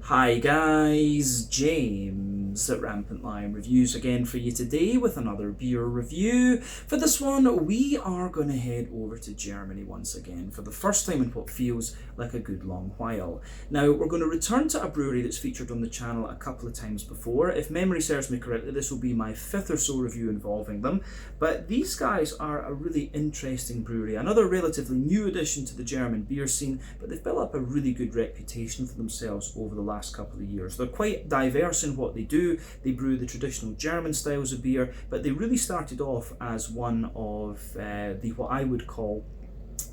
Hi guys, James at Rampant Lion Reviews again for you today with another beer review. For this one, we are going to head over to Germany once again for the first time in what feels like a good long while. Now, we're going to return to a brewery that's featured on the channel a couple of times before. If memory serves me correctly, this will be my fifth or so review involving them. But these guys are a really interesting brewery, another relatively new addition to the German beer scene, but they've built up a really good reputation for themselves over the last couple of years. They're quite diverse in what they do. They brew the traditional German styles of beer, but they really started off as one of the what I would call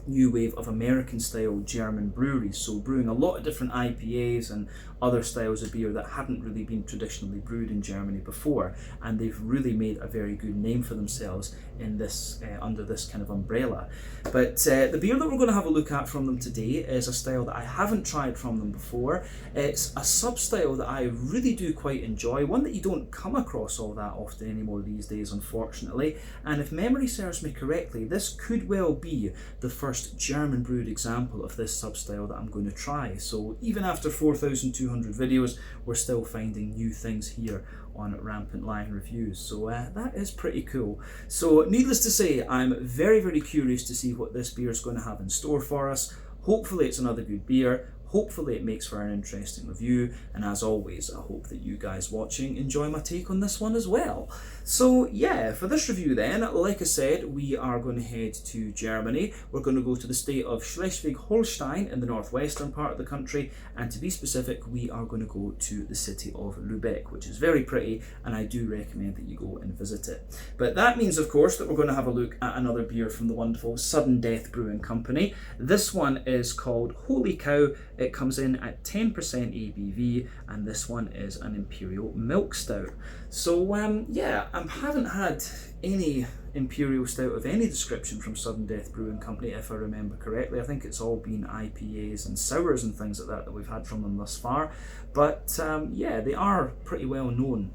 new wave of American style German breweries, so brewing a lot of different IPAs and other styles of beer that hadn't really been traditionally brewed in Germany before, and they've really made a very good name for themselves in this under this kind of umbrella. But the beer that we're going to have a look at from them today is a style that I haven't tried from them before. It's a sub-style that I really do quite enjoy, one that you don't come across all that often anymore these days, unfortunately, and if memory serves me correctly, this could well be the first German brewed example of this sub-style that I'm going to try. So even after 4,200 videos, we're still finding new things here on Rampant Lion Reviews, so that is pretty cool. So needless to say, I'm very curious to see what this beer is going to have in store for us. Hopefully it's another good beer. Hopefully it makes for an interesting review, and as always, I hope that you guys watching enjoy my take on this one as well. So yeah, for this review then, like I said, we are going to head to Germany. We're going to go to the state of Schleswig-Holstein in the northwestern part of the country, and to be specific, we are going to go to the city of Lübeck, which is very pretty, and I do recommend that you go and visit it. But that means, of course, that we're going to have a look at another beer from the wonderful Sudden Death Brewing Company. This one is called Holy Cow. It comes in at 10% ABV, and this one is an Imperial Milk Stout. So yeah, I haven't had any Imperial Stout of any description from Sudden Death Brewing Company, if I remember correctly. I think it's all been IPAs and sours and things like that that we've had from them thus far. But yeah, they are pretty well known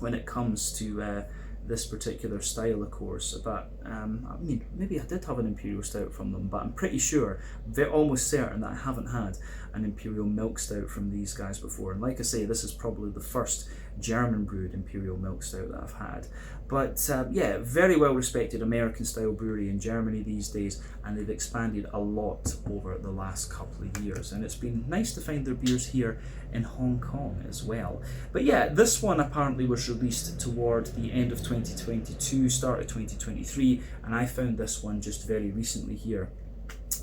when it comes to this particular style, of course. But I mean, maybe I did have an Imperial Stout from them, but I'm pretty sure, almost certain, that I haven't had an Imperial Milk Stout from these guys before. And like I say, this is probably the first German brewed Imperial Milk Stout that I've had. But yeah, very well respected American style brewery in Germany these days, and they've expanded a lot over the last couple of years, and it's been nice to find their beers here in Hong Kong as well. But yeah, this one apparently was released toward the end of 2022, start of 2023, and I found this one just very recently here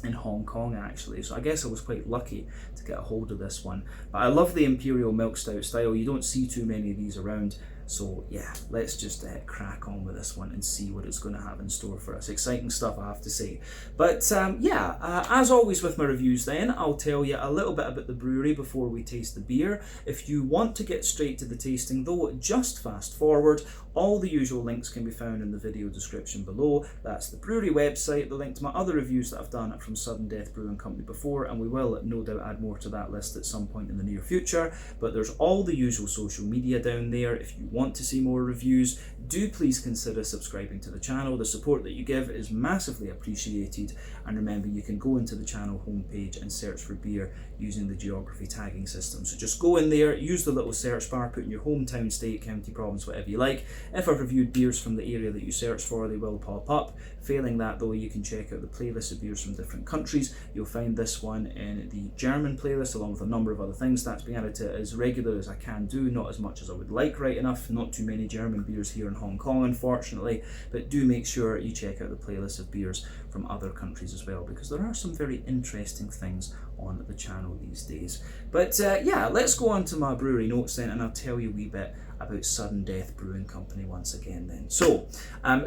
in Hong Kong actually, so I guess I was quite lucky to get a hold of this one. But I love the Imperial Milk Stout style. You don't see too many of these around, so yeah, let's just crack on with this one and see what it's going to have in store for us. Exciting stuff, I have to say. But yeah, as always with my reviews then, I'll tell you a little bit about the brewery before we taste the beer. If you want to get straight to the tasting though, just fast forward. All the usual links can be found in the video description below. That's the brewery website, the link to my other reviews that I've done from Sudden Death Brewing Company before, and we will no doubt add more to that list at some point in the near future. But there's all the usual social media down there. If you want to see more reviews, do please consider subscribing to the channel. The support that you give is massively appreciated, and remember, you can go into the channel homepage and search for beer using the geography tagging system. So just go in there, use the little search bar, put in your hometown, state, county, province, whatever you like. If I've reviewed beers from the area that you search for, they will pop up. Failing that though, you can check out the playlist of beers from different countries. You'll find this one in the German playlist along with a number of other things. That's being added to as regular as I can do, not as much as I would like right enough. Not too many German beers here in Hong Kong, unfortunately, but do make sure you check out the playlist of beers from other countries as well, because there are some very interesting things on the channel these days. But yeah, let's go on to my brewery notes then, and I'll tell you a wee bit about Sudden Death Brewing Company once again then. So,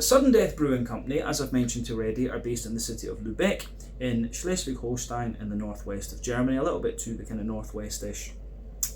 Sudden Death Brewing Company, as I've mentioned already, are based in the city of Lübeck in Schleswig-Holstein in the northwest of Germany, a little bit to the kind of northwest-ish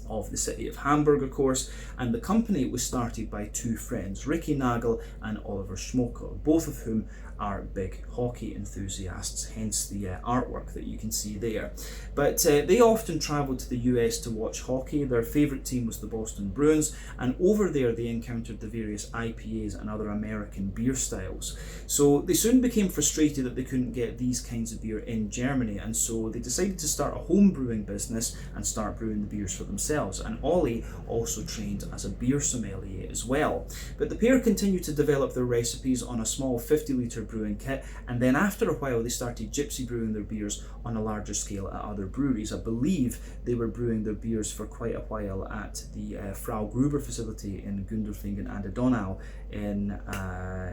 of the city of Hamburg, of course, and the company was started by two friends, Ricky Nagel and Oliver Schmokel, both of whom are big hockey enthusiasts, hence the artwork that you can see there. But they often travelled to the US to watch hockey. Their favourite team was the Boston Bruins, and over there they encountered the various IPAs and other American beer styles. So they soon became frustrated that they couldn't get these kinds of beer in Germany, and so they decided to start a home brewing business and start brewing the beers for themselves. And Ollie also trained as a beer sommelier as well. But the pair continued to develop their recipes on a small 50-litre brewing kit, and then after a while they started gypsy brewing their beers on a larger scale at other breweries. I believe they were brewing their beers for quite a while at the Frau Gruber facility in Gundelfingen an der Donau in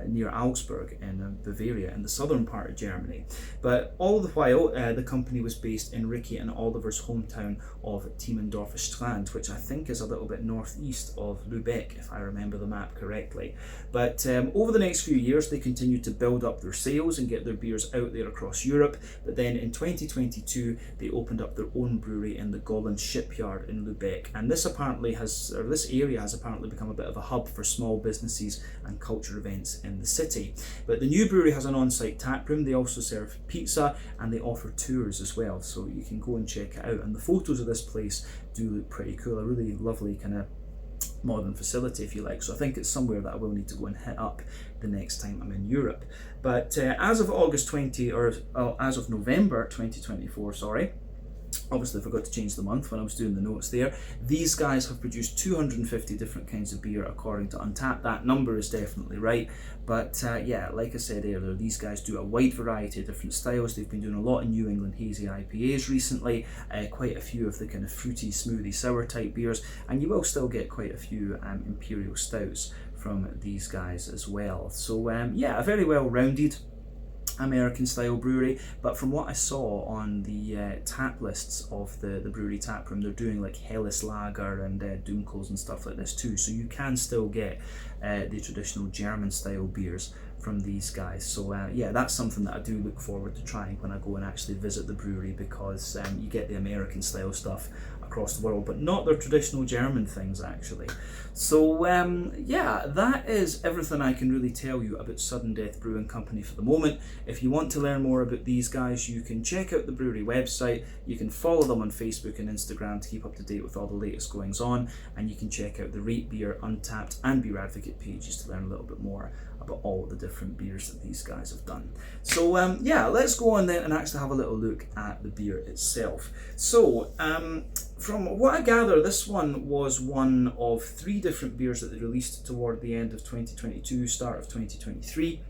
near Augsburg in Bavaria, in the southern part of Germany. But all the while the company was based in Ricky and Oliver's hometown of Timmendorfer Strand, which I think is a little bit northeast of Lübeck, if I remember the map correctly. But over the next few years they continued to build up their sales and get their beers out there across Europe. But then in 2022 they opened up their own brewery in the Golland shipyard in Lübeck, and this area has apparently become a bit of a hub for small businesses and culture events in the city. But the new brewery has an on-site tap room. They also serve pizza and they offer tours as well, so you can go and check it out. And the photos of this place do look pretty cool, a really lovely kind of modern facility, if you like. So I think it's somewhere that I will need to go and hit up the next time I'm in Europe. But as of November 2024, sorry, obviously I forgot to change the month when I was doing the notes there, these guys have produced 250 different kinds of beer according to Untappd. That number is definitely right, but yeah, like I said earlier, these guys do a wide variety of different styles. They've been doing a lot of New England hazy IPAs recently, quite a few of the kind of fruity, smoothie, sour type beers, and you will still get quite a few Imperial stouts from these guys as well. So yeah, a very well-rounded American style brewery. But from what I saw on the tap lists of the brewery tap room, they're doing like Helles Lager and Dunkels and stuff like this too, so you can still get the traditional German style beers from these guys. So yeah, that's something that I do look forward to trying when I go and actually visit the brewery, because you get the American style stuff across the world, but not their traditional German things actually. So yeah, that is everything I can really tell you about Sudden Death Brewing Company for the moment. If you want to learn more about these guys, you can check out the brewery website, you can follow them on Facebook and Instagram to keep up to date with all the latest goings on, and you can check out the Rate Beer, Untappd and Beer Advocate pages to learn a little bit more about all the different beers that these guys have done. So yeah, let's go on then and actually have a little look at the beer itself. So from what I gather, this one was one of 3 different beers that they released toward the end of 2022, start of 2023.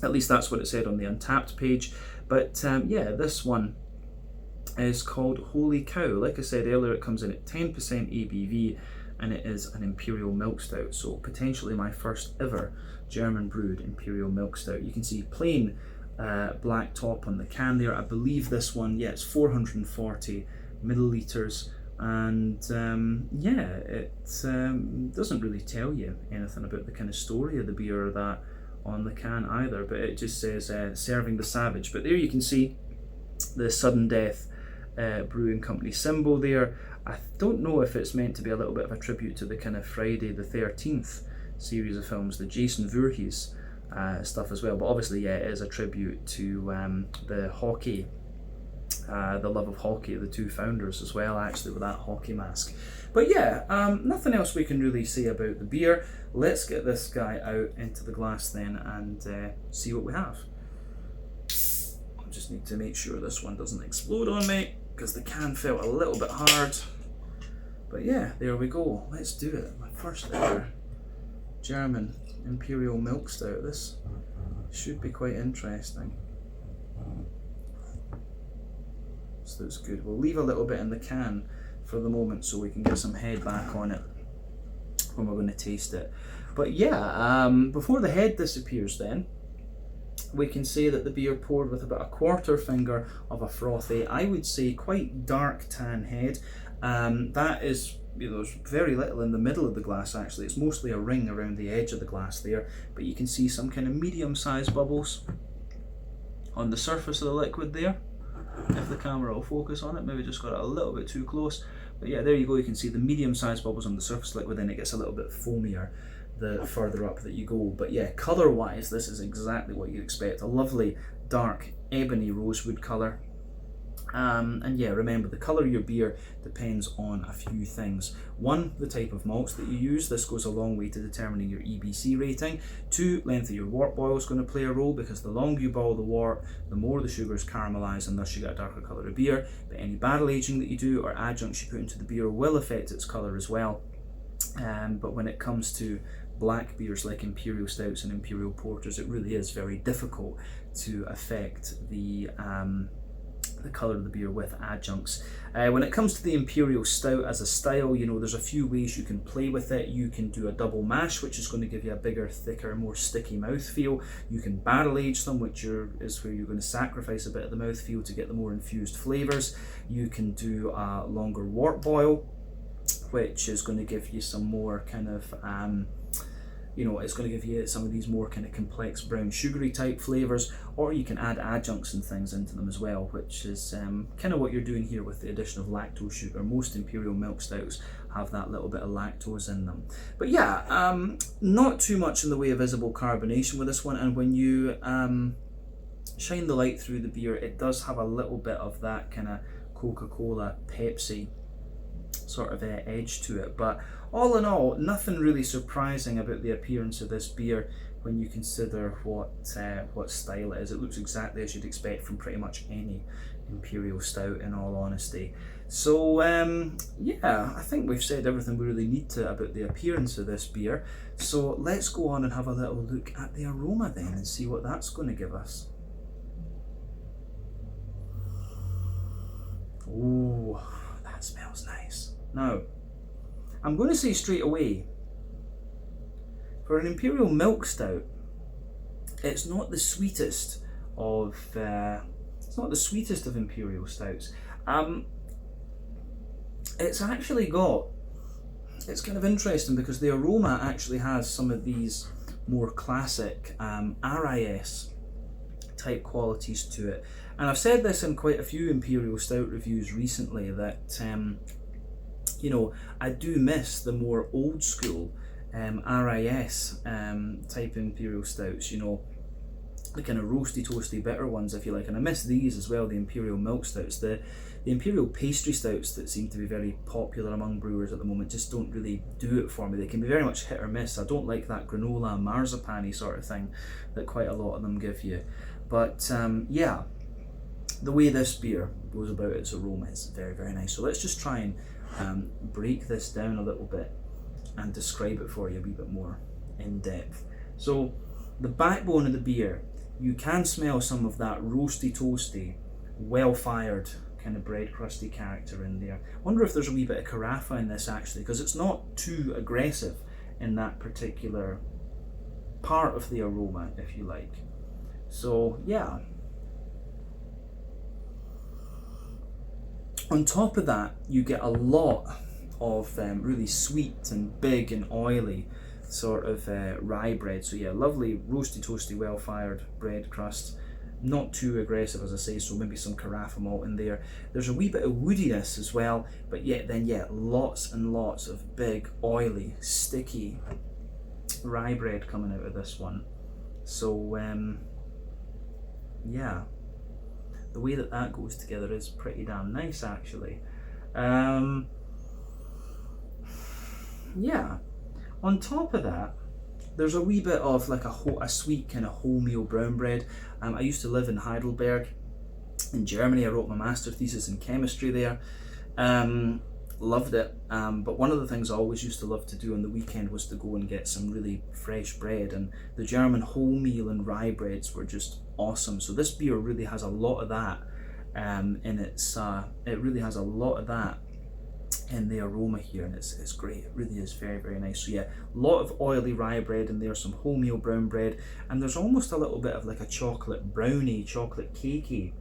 At least that's what it said on the Untappd page. But yeah, this one is called Holy Cow. Like I said earlier, it comes in at 10% ABV, and it is an Imperial Milk Stout, so potentially my first ever German brewed Imperial Milk Stout. You can see plain black top on the can there. I believe this one, yeah, it's 440 milliliters, and yeah, it doesn't really tell you anything about the kind of story of the beer or that on the can either, but it just says serving the savage. But there you can see the Sudden Death Brewing Company symbol there. I don't know if it's meant to be a little bit of a tribute to the kind of Friday the 13th series of films, the Jason Voorhees stuff as well, but obviously yeah, it is a tribute to the hockey, the love of hockey, the 2 founders as well, actually, with that hockey mask. But yeah, nothing else we can really say about the beer. Let's get this guy out into the glass then and see what we have. I just need to make sure this one doesn't explode on me, because the can felt a little bit hard. But yeah, there we go. Let's do it. My first ever German Imperial Milk Stout. This should be quite interesting. So that's good. We'll leave a little bit in the can for the moment so we can get some head back on it when we're going to taste it. But yeah, before the head disappears then, we can say that the beer poured with about a 1/4 finger of a frothy, I would say quite dark tan head. That is, you know, there's very little in the middle of the glass actually. It's mostly a ring around the edge of the glass there, but you can see some kind of medium-sized bubbles on the surface of the liquid there. If the camera will focus on it, maybe just got it a little bit too close. But yeah, there you go, you can see the medium-sized bubbles on the surface liquid, then it gets a little bit foamier the further up that you go. But yeah, colour wise, this is exactly what you'd expect. A lovely dark ebony rosewood colour. And yeah, remember, the colour of your beer depends on a few things. One, the type of malts that you use. This goes a long way to determining your EBC rating. Two, length of your wort boil is going to play a role, because the longer you boil the wort, the more the sugars caramelise, and thus you get a darker colour of beer. But any barrel aging that you do or adjuncts you put into the beer will affect its colour as well. But when it comes to black beers like Imperial Stouts and Imperial Porters, it really is very difficult to affect the colour of the beer with adjuncts. When it comes to the Imperial Stout as a style, you know, there's a few ways you can play with it. You can do a double mash, which is going to give you a bigger, thicker, more sticky mouthfeel. You can barrel age them, which is where you're going to sacrifice a bit of the mouthfeel to get the more infused flavours. You can do a longer wort boil, which is going to give you some more kind of you know, it's going to give you some of these more kind of complex brown sugary type flavours, or you can add adjuncts and things into them as well, which is kind of what you're doing here with the addition of lactose sugar. Most Imperial milk stouts have that little bit of lactose in them. But yeah, not too much in the way of visible carbonation with this one, and when you shine the light through the beer, it does have a little bit of that kind of Coca-Cola, Pepsi sort of edge to it. But all in all, nothing really surprising about the appearance of this beer when you consider what style it is. It looks exactly as you'd expect from pretty much any Imperial Stout, in all honesty. So yeah, I think we've said everything we really need to about the appearance of this beer. So let's go on and have a little look at the aroma then and see what that's going to give us. Oh, that smells nice. Now, I'm going to say straight away, for an Imperial milk stout, it's not the sweetest of Imperial stouts. It's actually got, it's kind of interesting because the aroma actually has some of these more classic RIS type qualities to it. And I've said this in quite a few Imperial Stout reviews recently that you know, I do miss the more old school RIS type Imperial Stouts, you know, the kind of roasty, toasty, bitter ones, if you like. And I miss these as well, the Imperial Milk Stouts. The Imperial Pastry Stouts that seem to be very popular among brewers at the moment just don't really do it for me. They can be very much hit or miss. I don't like that granola, marzipan-y sort of thing that quite a lot of them give you. But yeah, the way this beer goes about its aroma is very, very nice. So let's just try and break this down a little bit and describe it for you a wee bit more in depth. So the backbone of the beer, you can smell some of that roasty, toasty, well-fired kind of bread crusty character in there. I wonder if there's a wee bit of carafa in this actually, because it's not too aggressive in that particular part of the aroma, if you like. So yeah. On top of that, you get a lot of really sweet and big and oily sort of rye bread. So yeah, lovely roasty, toasty, well-fired bread crust. Not too aggressive, as I say, so maybe some carafa malt in there. There's a wee bit of woodiness as well, but yet then yeah, lots and lots of big, oily, sticky rye bread coming out of this one. So yeah, the way that that goes together is pretty damn nice actually. Yeah, on top of that, there's a wee bit of like a sweet kind of wholemeal brown bread. I used to live in Heidelberg in Germany. I wrote my master thesis in chemistry there. Loved it. But one of the things I always used to love to do on the weekend was to go and get some really fresh bread, and the German wholemeal and rye breads were just awesome. So this beer really has a lot of that in its, it really has a lot of that in the aroma here, and it's great. It really is very, very nice. So yeah, a lot of oily rye bread in there, some wholemeal brown bread, and there's almost a little bit of like a chocolate brownie, chocolate cakey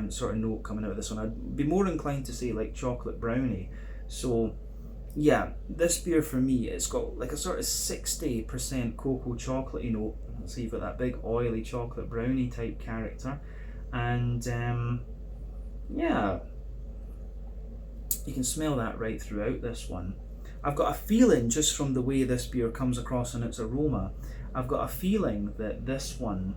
sort of note coming out of this one. I'd be more inclined to say like chocolate brownie. So yeah, this beer for me, it's got like a sort of 60% cocoa chocolatey note. So you've got that big oily chocolate brownie type character, and yeah, you can smell that right throughout this one. I've got a feeling, just from the way this beer comes across in its aroma, I've got a feeling that this one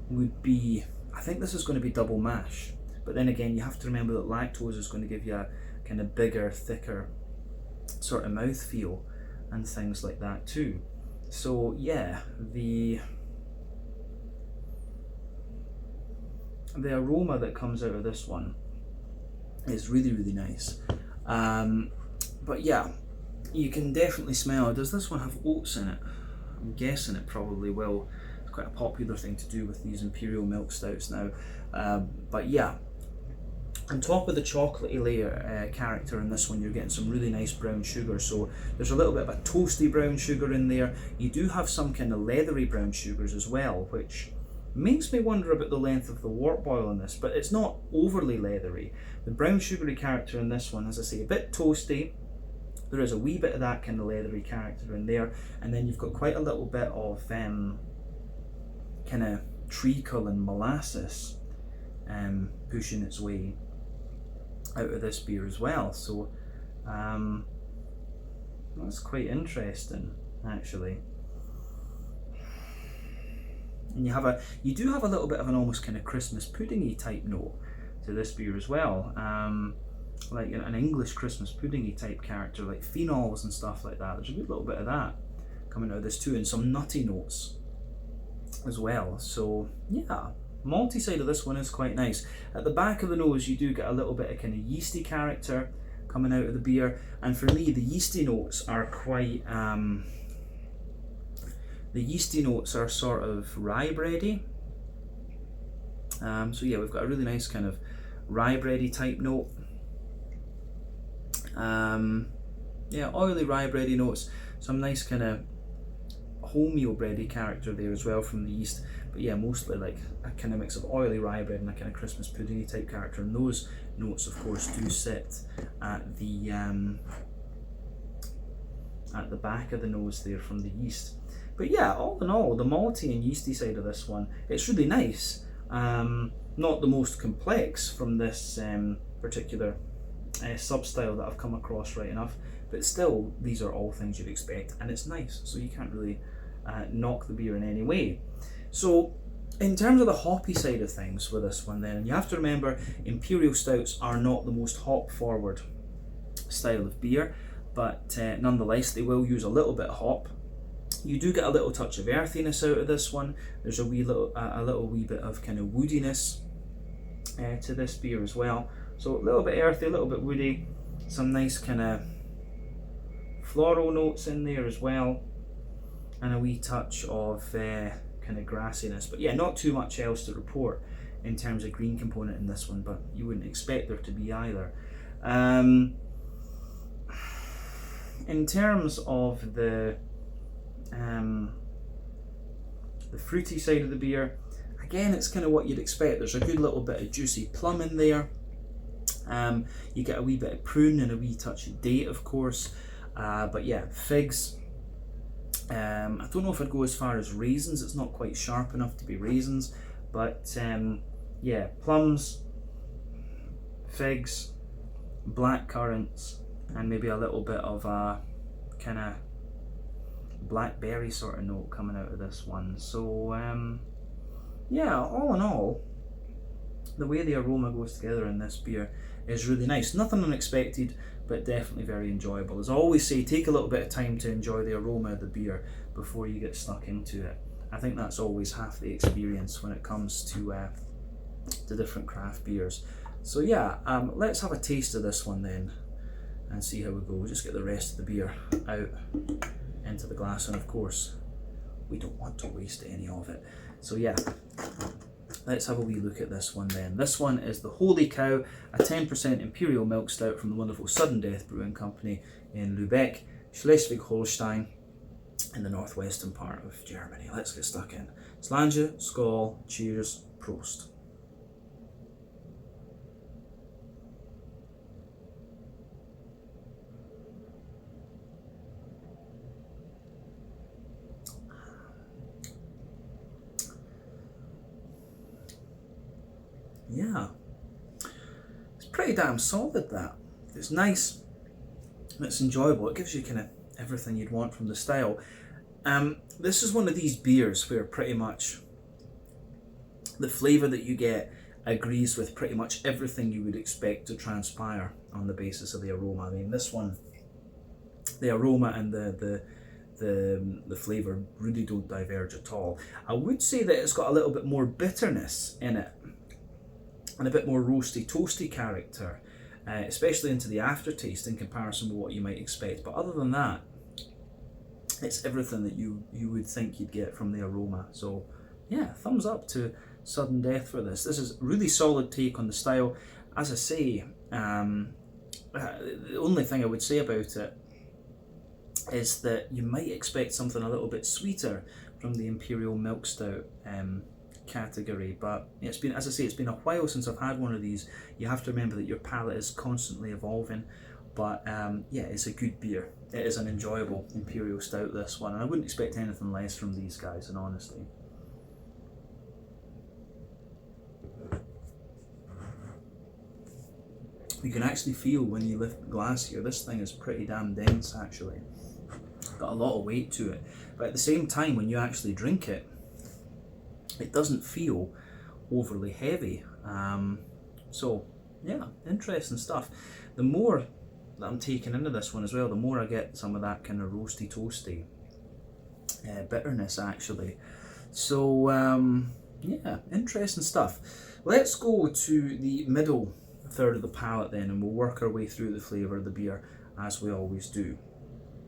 would be, I think this is going to be double mash. But then again, you have to remember that lactose is going to give you a kind of bigger, thicker sort of mouthfeel and things like that too. So yeah, the aroma that comes out of this one is really, really nice. But yeah, you can definitely smell, does this one have oats in it? I'm guessing it probably will. It's quite a popular thing to do with these Imperial milk stouts now. But yeah, on top of the chocolatey layer character in this one, you're getting some really nice brown sugar. So there's a little bit of a toasty brown sugar in there. You do have some kind of leathery brown sugars as well, which makes me wonder about the length of the wort boil in this, but it's not overly leathery. The brown sugary character in this one, as I say, a bit toasty. There is a wee bit of that kind of leathery character in there, and then you've got quite a little bit of kind of treacle and molasses pushing its way out of this beer as well. So that's quite interesting, actually. And you do have a little bit of an almost kind of Christmas puddingy type note to this beer as well, like an English Christmas puddingy type character, like phenols and stuff like that. There's a good little bit of that coming out of this too, and some nutty notes as well. So yeah, malty side of this one is quite nice. At the back of the nose, you do get a little bit of kind of yeasty character coming out of the beer, and for me, the yeasty notes are quite the yeasty notes are sort of rye bready. So yeah, we've got a really nice kind of rye bready type note. Yeah, oily rye bready notes, some nice kind of wholemeal bready character there as well from the yeast. But yeah, mostly like a kind of mix of oily rye bread and a kind of Christmas puddingy type character. And those notes, of course, do sit at the back of the nose there from the yeast. But yeah, all in all, the malty and yeasty side of this one, it's really nice. Not the most complex from this particular sub-style that I've come across, right enough, but still, these are all things you'd expect, and it's nice, so you can't really knock the beer in any way. So, in terms of the hoppy side of things with this one then, you have to remember, Imperial Stouts are not the most hop-forward style of beer, but nonetheless, they will use a little bit of hop. You do get a little touch of earthiness out of this one. There's a little wee bit of kind of woodiness to this beer as well. So a little bit earthy, a little bit woody, some nice kind of floral notes in there as well, and a wee touch of kind of grassiness. But yeah, not too much else to report in terms of green component in this one, but you wouldn't expect there to be either. In terms of the fruity side of the beer, again, it's kind of what you'd expect. There's a good little bit of juicy plum in there. You get a wee bit of prune and a wee touch of date, of course. But yeah, figs. I don't know if I'd go as far as raisins. It's not quite sharp enough to be raisins. But yeah, plums, figs, black currants, and maybe a little bit of a kind of blackberry sort of note coming out of this one. So yeah, all in all, the way the aroma goes together in this beer is really nice. Nothing unexpected, but definitely very enjoyable. As I always say, take a little bit of time to enjoy the aroma of the beer before you get stuck into it. I think that's always half the experience when it comes to different craft beers. So yeah, let's have a taste of this one then and see how we go. We'll just get the rest of the beer out into the glass, and of course we don't want to waste any of it. So yeah, let's have a wee look at this one then. This one is the Holy Cow, a 10% Imperial Milk Stout from the wonderful Sudden Death Brewing Company in Lübeck, Schleswig-Holstein, in the northwestern part of Germany. Let's get stuck in. Slange, Skål, cheers, Prost. Yeah, it's pretty damn solid, that. It's nice, It's enjoyable. It gives you kind of everything you'd want from the style. This is one of these beers where pretty much the flavour that you get agrees with pretty much everything you would expect to transpire on the basis of the aroma. I mean, this one, the aroma and the flavour really don't diverge at all. I would say that it's got a little bit more bitterness in it and a bit more roasty, toasty character, especially into the aftertaste in comparison with what you might expect. But other than that, it's everything that you would think you'd get from the aroma. So yeah, thumbs up to Sudden Death for this. This is a really solid take on the style. As I say, the only thing I would say about it is that you might expect something a little bit sweeter from the Imperial Milk Stout category, but it's been, as I say, it's been a while since I've had one of these. You have to remember that your palate is constantly evolving, but yeah, it's a good beer. It is an enjoyable Imperial Stout, this one, and I wouldn't expect anything less from these guys, in honesty. You can actually feel when you lift the glass here, this thing is pretty damn dense actually. Got a lot of weight to it, but at the same time when you actually drink it, it doesn't feel overly heavy. So yeah, interesting stuff. The more that I'm taking into this one as well, the more I get some of that kind of roasty toasty bitterness actually. So yeah, interesting stuff. Let's go to the middle third of the palate then, and we'll work our way through the flavour of the beer as we always do.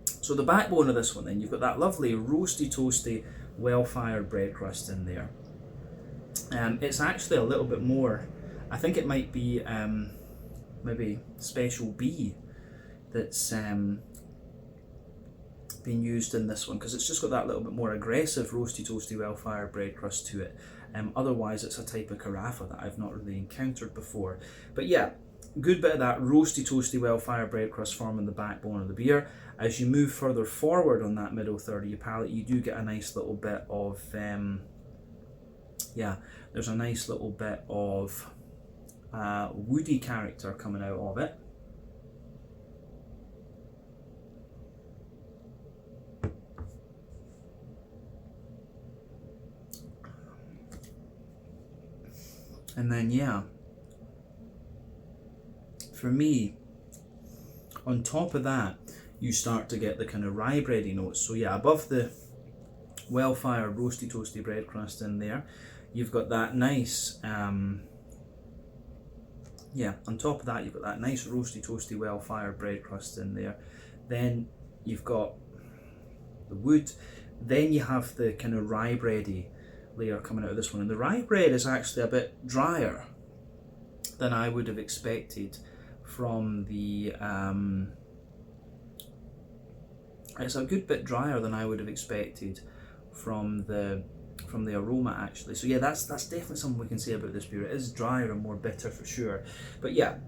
So the backbone of this one then, you've got that lovely roasty toasty well-fired bread crust in there. It's actually a little bit more, I think it might be maybe Special B that's being used in this one, because it's just got that little bit more aggressive roasty toasty well-fired bread crust to it. Otherwise it's a type of carafa that I've not really encountered before. But yeah, good bit of that roasty toasty well-fired bread crust forming the backbone of the beer. As you move further forward on that middle third of your palate, you do get a nice little bit of yeah, there's a nice little bit of woody character coming out of it. And then yeah, for me, on top of that, you start to get the kind of rye bready notes. So yeah, above the well-fired roasty toasty bread crust in there, you've got that nice yeah, on top of that you've got that nice roasty toasty well-fired bread crust in there. Then you've got the wood, then you have the kind of rye bready layer coming out of this one, and the rye bread is actually a bit drier than I would have expected from the it's a good bit drier than I would have expected from the aroma actually. So yeah, that's definitely something we can say about this beer. It is drier and more bitter for sure. But yeah,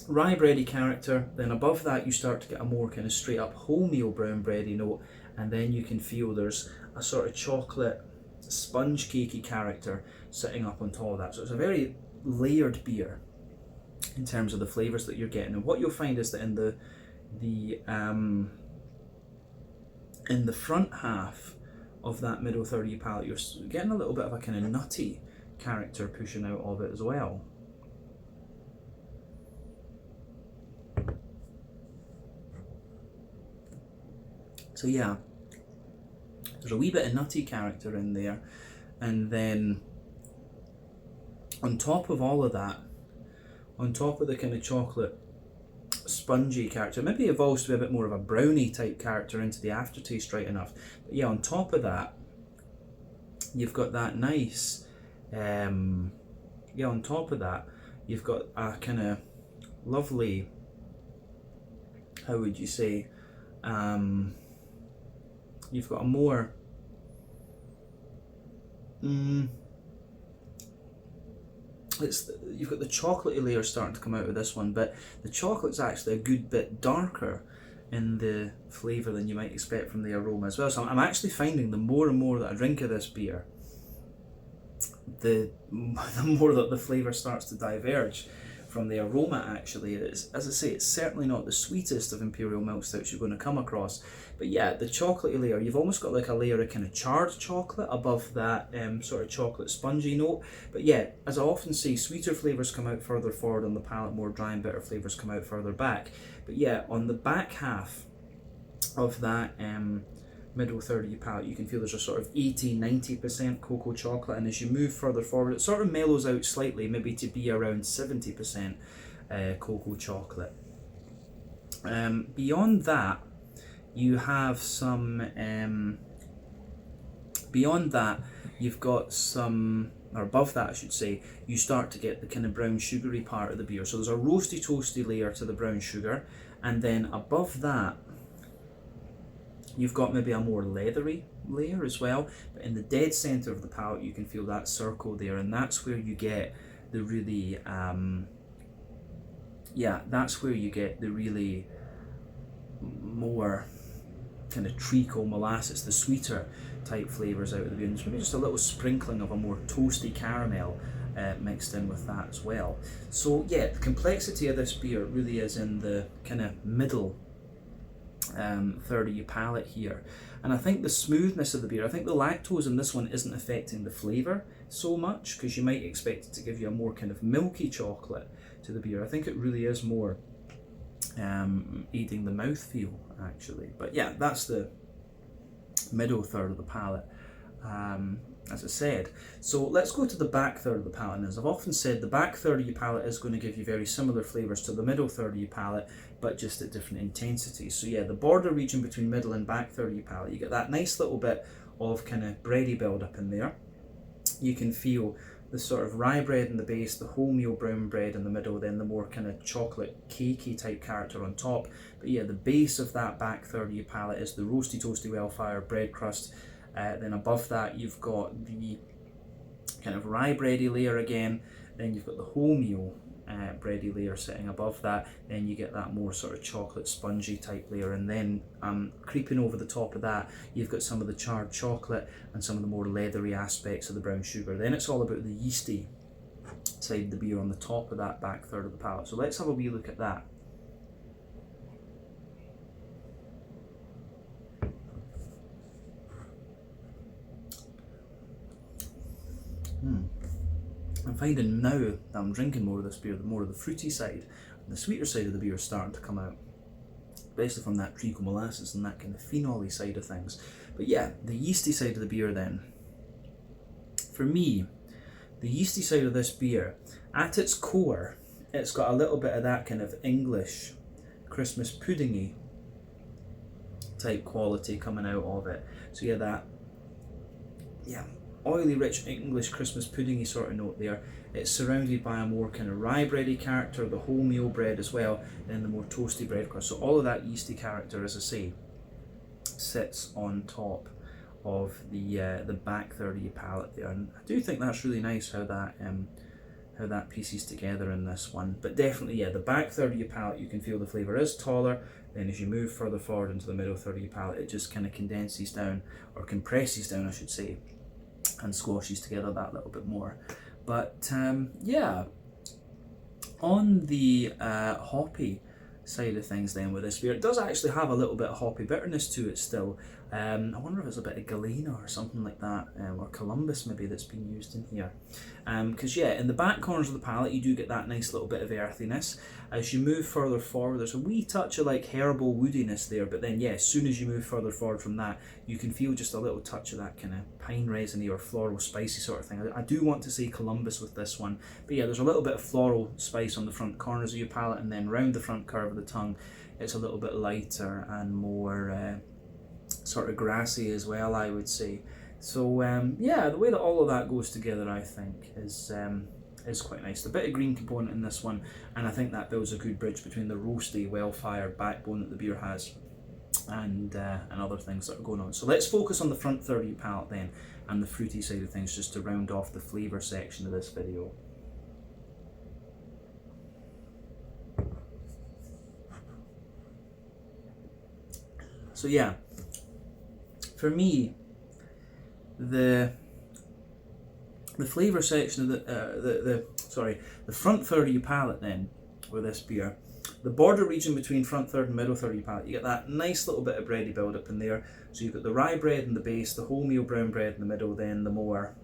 rye bready character. Then above that you start to get a more kind of straight up wholemeal brown bready note, and then you can feel there's a sort of chocolate sponge cakey character sitting up on top of that. So it's a very layered beer in terms of the flavours that you're getting. And what you'll find is that in the front half of that middle third of your palate, you're getting a little bit of a kind of nutty character pushing out of it as well. So yeah, there's a wee bit of nutty character in there, and then on top of all of that, on top of the kind of chocolate spongy character, maybe evolves to be a bit more of a brownie type character into the aftertaste right enough. But yeah, on top of that, you've got that nice, on top of that, you've got a kind of lovely, how would you say, you've got a more you've got the chocolatey layer starting to come out of this one, but the chocolate's actually a good bit darker in the flavour than you might expect from the aroma as well. So I'm actually finding the more and more that I drink of this beer, the more that the flavour starts to diverge from the aroma actually. As I say, it's certainly not the sweetest of Imperial milk stouts you're going to come across, but yeah, the chocolatey layer, you've almost got like a layer of kind of charred chocolate above that sort of chocolate spongy note. But yeah, as I often say, sweeter flavours come out further forward on the palate, more dry and bitter flavours come out further back. But yeah, on the back half of that middle third of your palate, you can feel there's a sort of 80-90% cocoa chocolate, and as you move further forward, it sort of mellows out slightly, maybe to be around 70% cocoa chocolate. Beyond that, you have some. Beyond that, you've got some, or above that, I should say, you start to get the kind of brown sugary part of the beer. So there's a roasty, toasty layer to the brown sugar, and then above that, you've got maybe a more leathery layer as well, but in the dead center of the palate you can feel that circle there, and that's where you get the really that's where you get the really more kind of treacle molasses, the sweeter type flavors out of the beer, and there's maybe just a little sprinkling of a more toasty caramel mixed in with that as well. So yeah, the complexity of this beer really is in the kind of middle third of your palate here, and I think the smoothness of the beer, I think the lactose in this one isn't affecting the flavour so much, because you might expect it to give you a more kind of milky chocolate to the beer. I think it really is more aiding the mouthfeel actually. But yeah, that's the middle third of the palate, as I said. So let's go to the back third of the palate, and as I've often said, the back third of your palate is going to give you very similar flavours to the middle third of your palate, but just at different intensities. So yeah, the border region between middle and back third of your palate, you get that nice little bit of kind of bready build up in there. You can feel the sort of rye bread in the base, the wholemeal brown bread in the middle, then the more kind of chocolate cakey type character on top. But yeah, the base of that back third of your palate is the roasty, toasty, well-fired bread crust. Then above that you've got the kind of rye bready layer again, then you've got the wholemeal bready layer sitting above that, then you get that more sort of chocolate spongy type layer, and then creeping over the top of that you've got some of the charred chocolate and some of the more leathery aspects of the brown sugar. Then it's all about the yeasty side of the beer on the top of that back third of the palate. So let's have a wee look at that. I'm finding now that I'm drinking more of this beer, the more of the fruity side and the sweeter side of the beer is starting to come out, especially from that treacle molasses and that kind of phenol-y side of things. But yeah, the yeasty side of the beer then. For me, the yeasty side of this beer, at its core, it's got a little bit of that kind of English Christmas puddingy type quality coming out of it. So yeah, that oily, rich English Christmas puddingy sort of note there. It's surrounded by a more kind of rye bready character, the wholemeal bread as well, and then the more toasty bread crust. So all of that yeasty character, as I say, sits on top of the back third of your palate there, and I do think that's really nice how that pieces together in this one. But definitely, yeah, the back third of your palate, you can feel the flavour is taller. Then as you move further forward into the middle third of your palate, it just kind of condenses down, or compresses down, I should say, and squashes together that little bit more. But yeah, on the hoppy side of things then with this beer, it does actually have a little bit of hoppy bitterness to it still. I wonder if it's a bit of Galena or something like that, or Columbus maybe that's been used in here. Because yeah, in the back corners of the palate you do get that nice little bit of earthiness. As you move further forward, there's a wee touch of like herbal woodiness there, but then yeah, as soon as you move further forward from that, you can feel just a little touch of that kind of pine resiny or floral spicy sort of thing. I do want to say Columbus with this one, but yeah, there's a little bit of floral spice on the front corners of your palate, and then round the front curve of the tongue it's a little bit lighter and more sort of grassy as well, I would say. So yeah, the way that all of that goes together, I think, is quite nice. The bit of green component in this one, and I think that builds a good bridge between the roasty, well-fired backbone that the beer has and other things that are going on. So let's focus on the front third of your palate then, and the fruity side of things, just to round off the flavour section of this video. So yeah, for me, the flavour section of the the front third of your palate then with this beer. The border region between front third and middle third of your palate, you get that nice little bit of bready build up in there. So you've got the rye bread in the base, the wholemeal brown bread in the middle, then the more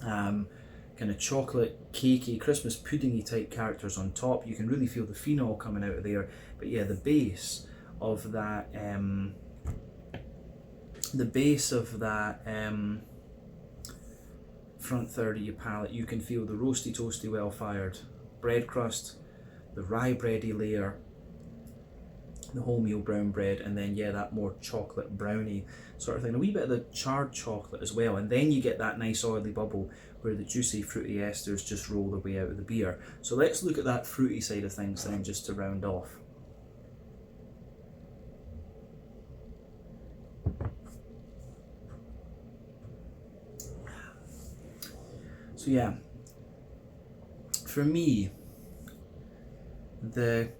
kind of chocolate, cakey, Christmas puddingy type characters on top. You can really feel the phenol coming out of there. But yeah, the base of that front third of your palate, you can feel the roasty, toasty, well fired bread crust, the rye bready layer, the wholemeal brown bread, and then yeah, that more chocolate brownie sort of thing, a wee bit of the charred chocolate as well, and then you get that nice oily bubble where the juicy fruity esters just roll their way out of the beer. So let's look at that fruity side of things then, just to round off. So yeah, for me, the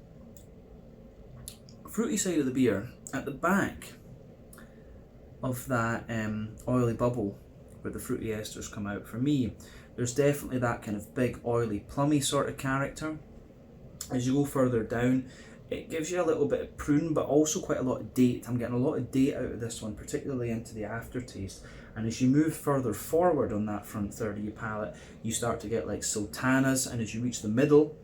fruity side of the beer, at the back of that oily bubble where the fruity esters come out, for me, there's definitely that kind of big, oily, plummy sort of character. As you go further down, it gives you a little bit of prune, but also quite a lot of date. I'm getting a lot of date out of this one, particularly into the aftertaste. And as you move further forward on that front third of your palate, you start to get like sultanas, and as you reach the middle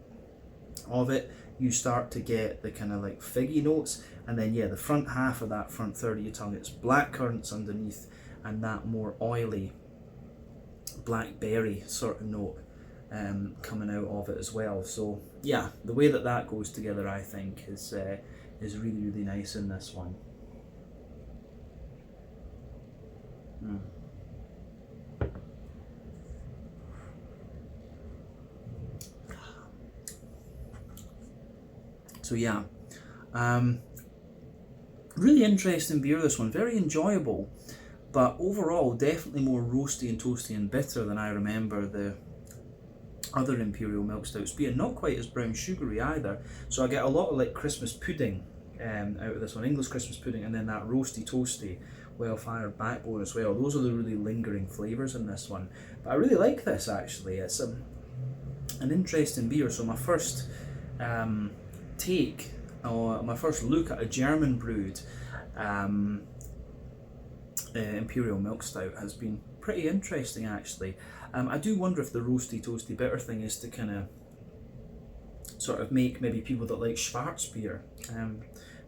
of it, you start to get the kind of like figgy notes, and then yeah, the front half of that front third of your tongue, it's black currants underneath, and that more oily blackberry sort of note coming out of it as well. So yeah, the way that that goes together, I think, is really, really nice in this one. So yeah, really interesting beer, this one, very enjoyable, but overall definitely more roasty and toasty and bitter than I remember the other Imperial milk stouts being. Not quite as brown sugary either, so I get a lot of like Christmas pudding out of this one, English Christmas pudding, and then that roasty toasty well fired backbone as well. Those are the really lingering flavours in this one, but I really like this actually. It's an interesting beer. So my first my first look at a German brewed Imperial milk stout has been pretty interesting actually. I do wonder if the roasty toasty bitter thing is to kind of sort of make maybe people that like Schwarzbier,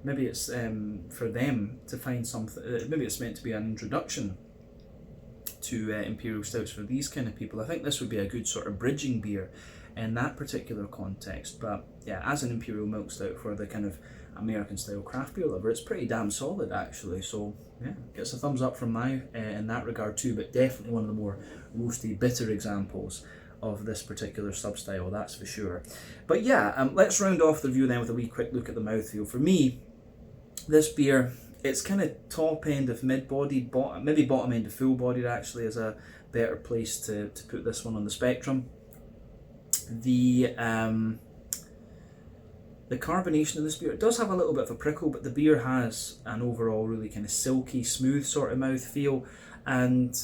maybe it's for them to find something, maybe it's meant to be an introduction to Imperial stouts for these kind of people. I think this would be a good sort of bridging beer in that particular context. But yeah, as an Imperial milk stout for the kind of American style craft beer lover, it's pretty damn solid actually. So yeah, gets a thumbs up from my in that regard too, but definitely one of the more roasty bitter examples of this particular sub-style, that's for sure. But yeah, let's round off the review then with a wee quick look at the mouthfeel. For me, this beer, it's kind of top end of mid-bodied, maybe bottom end of full-bodied actually is a better place to put this one on the spectrum. The carbonation in this beer, it does have a little bit of a prickle, but the beer has an overall really kind of silky, smooth sort of mouthfeel. And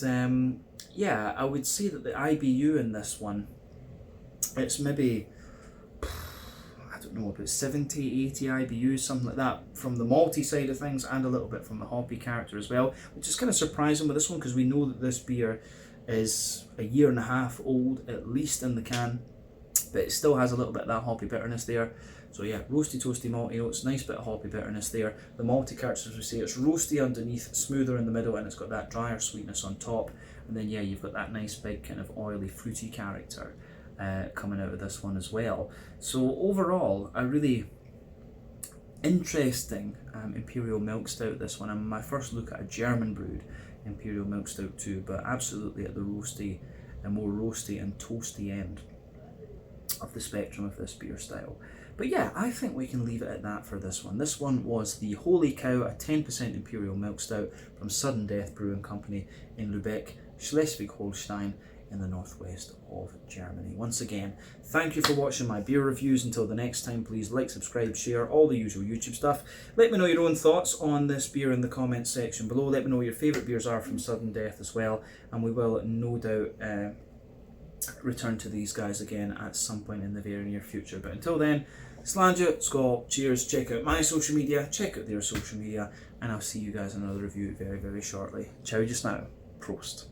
yeah, I would say that the IBU in this one, it's maybe, I don't know, about 70, 80 IBUs, something like that, from the malty side of things, and a little bit from the hoppy character as well, which is kind of surprising with this one, because we know that this beer is a year and a half old, at least in the can, but it still has a little bit of that hoppy bitterness there. So yeah, roasty, toasty, malty notes, nice bit of hoppy bitterness there. The malty character, as we say, it's roasty underneath, smoother in the middle, and it's got that drier sweetness on top. And then yeah, you've got that nice big kind of oily, fruity character coming out of this one as well. So overall, a really interesting Imperial milk stout, this one. And my first look at a German brewed Imperial milk stout too, but absolutely at the roasty and more roasty and toasty end of the spectrum of this beer style. But yeah, I think we can leave it at that for this one. This one was the Holy Cow, a 10% Imperial milk stout from Sudden Death Brewing Company in Lübeck, Schleswig-Holstein in the northwest of Germany. Once again, thank you for watching my beer reviews. Until the next time, please like, subscribe, share, all the usual YouTube stuff. Let me know your own thoughts on this beer in the comments section below. Let me know what your favourite beers are from Sudden Death as well, and we will no doubt return to these guys again at some point in the very near future. But until then, Slàinte, skål, cheers, check out my social media, check out their social media, and I'll see you guys in another review very, very shortly. Ciao just now. Prost.